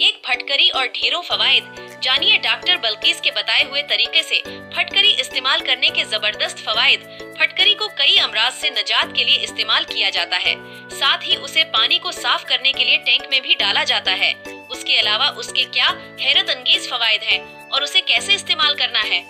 एक फटकरी और ढेरों फवायद। जानिए डॉक्टर बल्कीस के बताए हुए तरीके से फटकरी इस्तेमाल करने के जबरदस्त फवायद। फटकरी को कई अमराज से निजात के लिए इस्तेमाल किया जाता है। साथ ही उसे पानी को साफ करने के लिए टैंक में भी डाला जाता है। उसके अलावा उसके क्या हैरत अंगेज फवायद हैं और उसे कैसे इस्तेमाल करना है।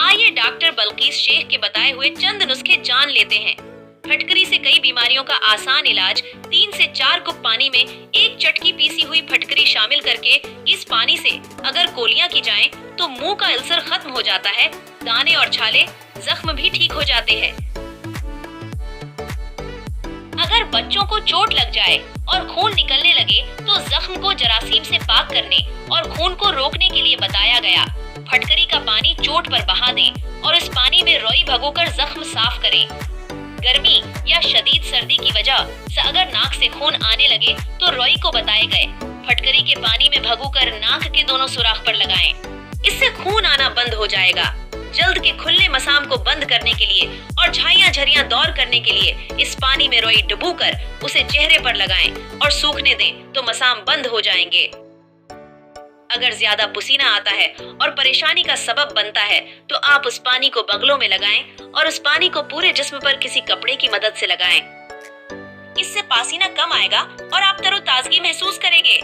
आइए डॉक्टर बल्कीस शेख के बताए हुए चंद नुस्खे जान लेते हैं। फटकरी से कई बीमारियों का आसान इलाज। 3 से 4 कप पानी में 1 चटकी पीसी हुई फटकरी शामिल करके इस पानी से अगर गोलियां की जाएं तो मुंह का अल्सर खत्म हो जाता है, दाने और छाले, जख्म भी ठीक हो जाते हैं। अगर बच्चों को चोट लग जाए और खून निकलने लगे तो जख्म को जरासीम से पाक करने और खून को रोकने के लिए बताया गया। फटकरी का पानी चोट पर बहा दें और इस पानी में रोई भगोकर जख्म साफ करें। गर्मी या शदीद सर्दी की वजह से अगर नाक से खून आने लगे तो रोई को बताए गए फटकरी के पानी में भगोकर नाक के दोनों सुराख पर लगाएं। इससे खून आना बंद हो जाएगा। जल्द के खुलने मसाम को बंद करने के लिए और झाइयां झरियां दौर करने के लिए इस पानी में रोई डुबोकर उसे चेहरे पर लगाएं और सूखने दें तो मसाम बंद हो जाएंगे। अगर ज्यादा पसीना आता है और परेशानी का सबब बनता है तो आप उस पानी को बगलों में लगाएं और उस पानी को पूरे जिस्म पर किसी कपड़े की मदद से लगाएं। इससे पसीना कम आएगा और आप तरोताजगी महसूस करेंगे।